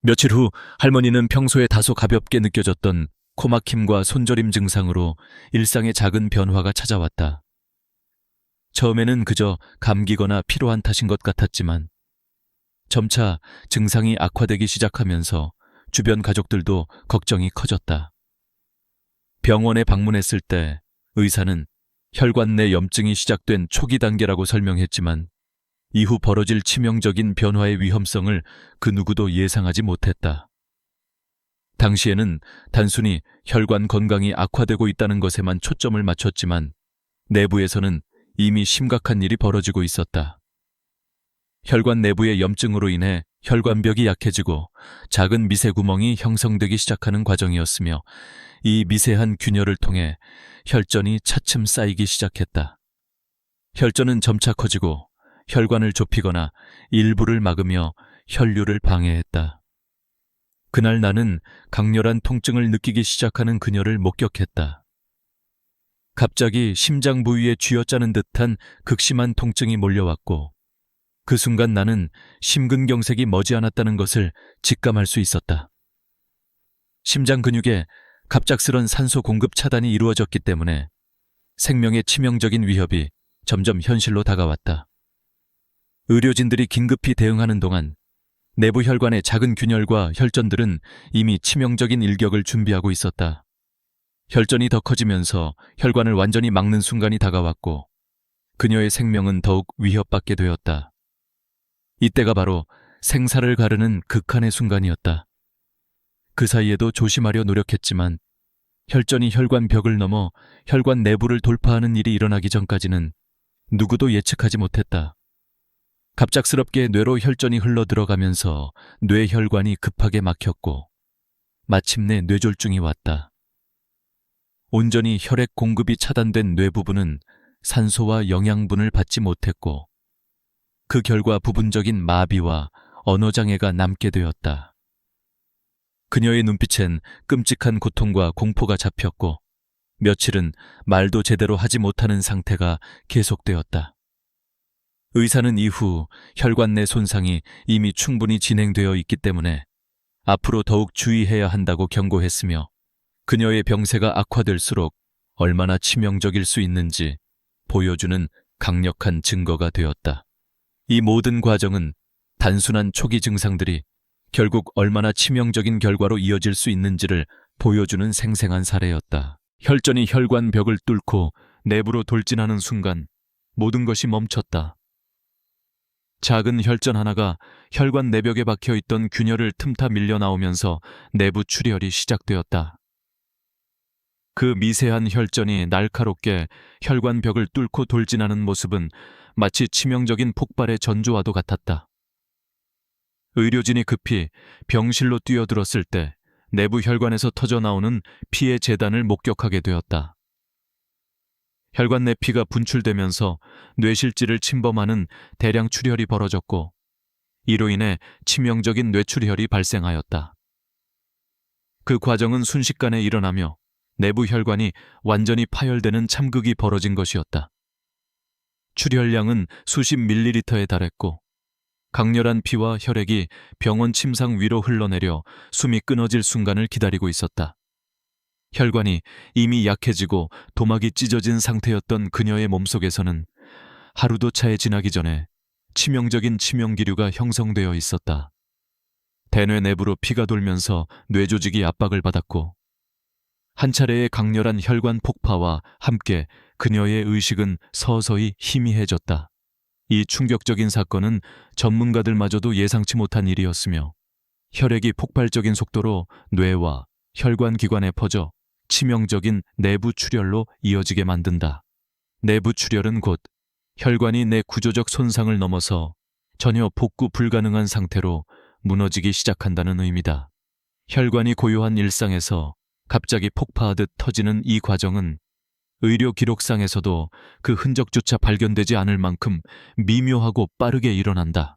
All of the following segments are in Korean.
며칠 후 할머니는 평소에 다소 가볍게 느껴졌던 코막힘과 손저림 증상으로 일상의 작은 변화가 찾아왔다. 처음에는 그저 감기거나 피로한 탓인 것 같았지만 점차 증상이 악화되기 시작하면서 주변 가족들도 걱정이 커졌다. 병원에 방문했을 때 의사는 혈관 내 염증이 시작된 초기 단계라고 설명했지만 이후 벌어질 치명적인 변화의 위험성을 그 누구도 예상하지 못했다. 당시에는 단순히 혈관 건강이 악화되고 있다는 것에만 초점을 맞췄지만 내부에서는 이미 심각한 일이 벌어지고 있었다. 혈관 내부의 염증으로 인해 혈관벽이 약해지고 작은 미세 구멍이 형성되기 시작하는 과정이었으며 이 미세한 균열을 통해 혈전이 차츰 쌓이기 시작했다. 혈전은 점차 커지고 혈관을 좁히거나 일부를 막으며 혈류를 방해했다. 그날 나는 강렬한 통증을 느끼기 시작하는 그녀를 목격했다. 갑자기 심장 부위에 쥐어짜는 듯한 극심한 통증이 몰려왔고 그 순간 나는 심근경색이 머지않았다는 것을 직감할 수 있었다. 심장 근육에 갑작스런 산소 공급 차단이 이루어졌기 때문에 생명의 치명적인 위협이 점점 현실로 다가왔다. 의료진들이 긴급히 대응하는 동안 내부 혈관의 작은 균열과 혈전들은 이미 치명적인 일격을 준비하고 있었다. 혈전이 더 커지면서 혈관을 완전히 막는 순간이 다가왔고 그녀의 생명은 더욱 위협받게 되었다. 이때가 바로 생사를 가르는 극한의 순간이었다. 그 사이에도 조심하려 노력했지만 혈전이 혈관 벽을 넘어 혈관 내부를 돌파하는 일이 일어나기 전까지는 누구도 예측하지 못했다. 갑작스럽게 뇌로 혈전이 흘러들어가면서 뇌혈관이 급하게 막혔고 마침내 뇌졸중이 왔다. 온전히 혈액 공급이 차단된 뇌 부분은 산소와 영양분을 받지 못했고 그 결과 부분적인 마비와 언어장애가 남게 되었다. 그녀의 눈빛엔 끔찍한 고통과 공포가 잡혔고 며칠은 말도 제대로 하지 못하는 상태가 계속되었다. 의사는 이후 혈관 내 손상이 이미 충분히 진행되어 있기 때문에 앞으로 더욱 주의해야 한다고 경고했으며 그녀의 병세가 악화될수록 얼마나 치명적일 수 있는지 보여주는 강력한 증거가 되었다. 이 모든 과정은 단순한 초기 증상들이 결국 얼마나 치명적인 결과로 이어질 수 있는지를 보여주는 생생한 사례였다. 혈전이 혈관 벽을 뚫고 내부로 돌진하는 순간 모든 것이 멈췄다. 작은 혈전 하나가 혈관 내벽에 박혀있던 균열을 틈타 밀려 나오면서 내부 출혈이 시작되었다. 그 미세한 혈전이 날카롭게 혈관 벽을 뚫고 돌진하는 모습은 마치 치명적인 폭발의 전조와도 같았다. 의료진이 급히 병실로 뛰어들었을 때 내부 혈관에서 터져나오는 피의 재단을 목격하게 되었다. 혈관 내 피가 분출되면서 뇌실질을 침범하는 대량 출혈이 벌어졌고 이로 인해 치명적인 뇌출혈이 발생하였다. 그 과정은 순식간에 일어나며 내부 혈관이 완전히 파열되는 참극이 벌어진 것이었다. 출혈량은 수십 밀리리터에 달했고 강렬한 피와 혈액이 병원 침상 위로 흘러내려 숨이 끊어질 순간을 기다리고 있었다. 혈관이 이미 약해지고 도막이 찢어진 상태였던 그녀의 몸속에서는 하루도 차에 지나기 전에 치명적인 치명기류가 형성되어 있었다. 대뇌 내부로 피가 돌면서 뇌조직이 압박을 받았고 한 차례의 강렬한 혈관 폭파와 함께 그녀의 의식은 서서히 희미해졌다. 이 충격적인 사건은 전문가들마저도 예상치 못한 일이었으며 혈액이 폭발적인 속도로 뇌와 혈관 기관에 퍼져 치명적인 내부 출혈로 이어지게 만든다. 내부 출혈은 곧 혈관이 내 구조적 손상을 넘어서 전혀 복구 불가능한 상태로 무너지기 시작한다는 의미다. 혈관이 고요한 일상에서 갑자기 폭파하듯 터지는 이 과정은 의료 기록상에서도 그 흔적조차 발견되지 않을 만큼 미묘하고 빠르게 일어난다.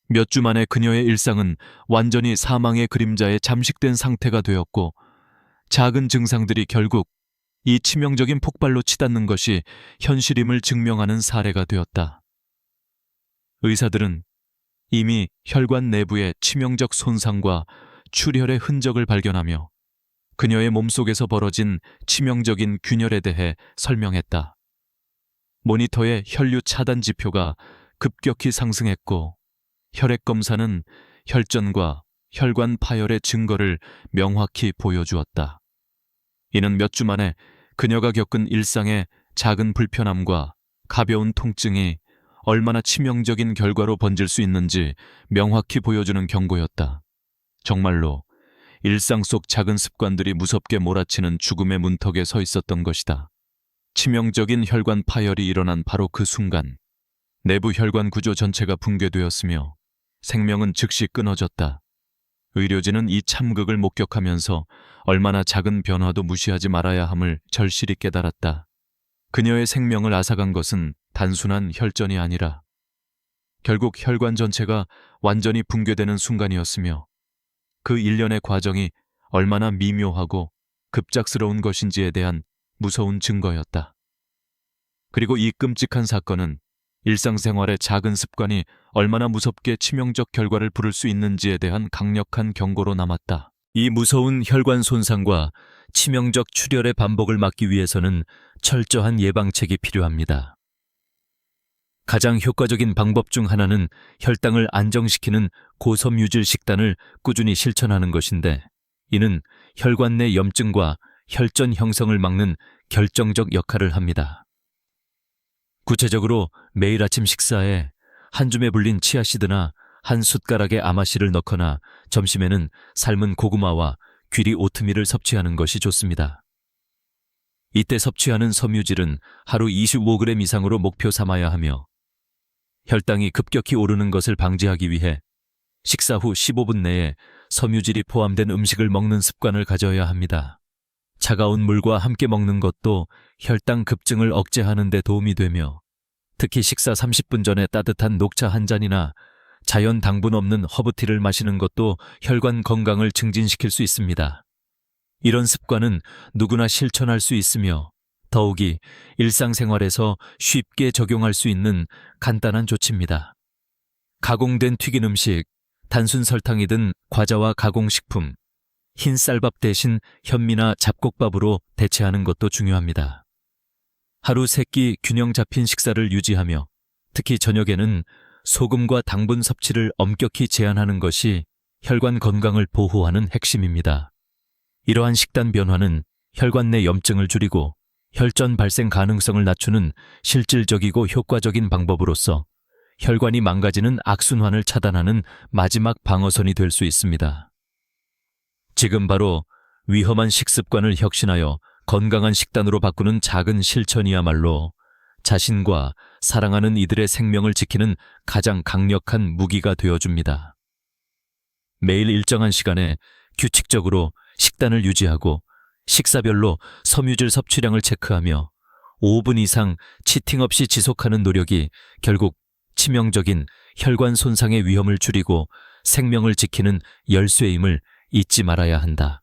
몇 주 만에 그녀의 일상은 완전히 사망의 그림자에 잠식된 상태가 되었고 작은 증상들이 결국 이 치명적인 폭발로 치닫는 것이 현실임을 증명하는 사례가 되었다. 의사들은 이미 혈관 내부의 치명적 손상과 출혈의 흔적을 발견하며 그녀의 몸속에서 벌어진 치명적인 균열에 대해 설명했다. 모니터의 혈류 차단 지표가 급격히 상승했고 혈액 검사는 혈전과 혈관 파열의 증거를 명확히 보여주었다. 이는 몇 주 만에 그녀가 겪은 일상의 작은 불편함과 가벼운 통증이 얼마나 치명적인 결과로 번질 수 있는지 명확히 보여주는 경고였다. 정말로 일상 속 작은 습관들이 무섭게 몰아치는 죽음의 문턱에 서 있었던 것이다. 치명적인 혈관 파열이 일어난 바로 그 순간 내부 혈관 구조 전체가 붕괴되었으며 생명은 즉시 끊어졌다. 의료진은 이 참극을 목격하면서 얼마나 작은 변화도 무시하지 말아야 함을 절실히 깨달았다. 그녀의 생명을 앗아간 것은 단순한 혈전이 아니라 결국 혈관 전체가 완전히 붕괴되는 순간이었으며 그 일련의 과정이 얼마나 미묘하고 급작스러운 것인지에 대한 무서운 증거였다. 그리고 이 끔찍한 사건은 일상생활의 작은 습관이 얼마나 무섭게 치명적 결과를 부를 수 있는지에 대한 강력한 경고로 남았다. 이 무서운 혈관 손상과 치명적 출혈의 반복을 막기 위해서는 철저한 예방책이 필요합니다. 가장 효과적인 방법 중 하나는 혈당을 안정시키는 고섬유질 식단을 꾸준히 실천하는 것인데, 이는 혈관 내 염증과 혈전 형성을 막는 결정적 역할을 합니다. 구체적으로 매일 아침 식사에 한 줌에 불린 치아씨드나 한 숟가락의 아마씨를 넣거나 점심에는 삶은 고구마와 귀리 오트밀을 섭취하는 것이 좋습니다. 이때 섭취하는 섬유질은 하루 25g 이상으로 목표 삼아야 하며 혈당이 급격히 오르는 것을 방지하기 위해 식사 후 15분 내에 섬유질이 포함된 음식을 먹는 습관을 가져야 합니다. 차가운 물과 함께 먹는 것도 혈당 급증을 억제하는 데 도움이 되며 특히 식사 30분 전에 따뜻한 녹차 한 잔이나 자연 당분 없는 허브티를 마시는 것도 혈관 건강을 증진시킬 수 있습니다. 이런 습관은 누구나 실천할 수 있으며 더욱이 일상생활에서 쉽게 적용할 수 있는 간단한 조치입니다. 가공된 튀긴 음식, 단순 설탕이 든 과자와 가공식품, 흰 쌀밥 대신 현미나 잡곡밥으로 대체하는 것도 중요합니다. 하루 3끼 균형 잡힌 식사를 유지하며 특히 저녁에는 소금과 당분 섭취를 엄격히 제한하는 것이 혈관 건강을 보호하는 핵심입니다. 이러한 식단 변화는 혈관 내 염증을 줄이고 혈전 발생 가능성을 낮추는 실질적이고 효과적인 방법으로서 혈관이 망가지는 악순환을 차단하는 마지막 방어선이 될 수 있습니다. 지금 바로 위험한 식습관을 혁신하여 건강한 식단으로 바꾸는 작은 실천이야말로 자신과 사랑하는 이들의 생명을 지키는 가장 강력한 무기가 되어줍니다. 매일 일정한 시간에 규칙적으로 식단을 유지하고 식사별로 섬유질 섭취량을 체크하며 5분 이상 치팅 없이 지속하는 노력이 결국 치명적인 혈관 손상의 위험을 줄이고 생명을 지키는 열쇠임을 잊지 말아야 한다.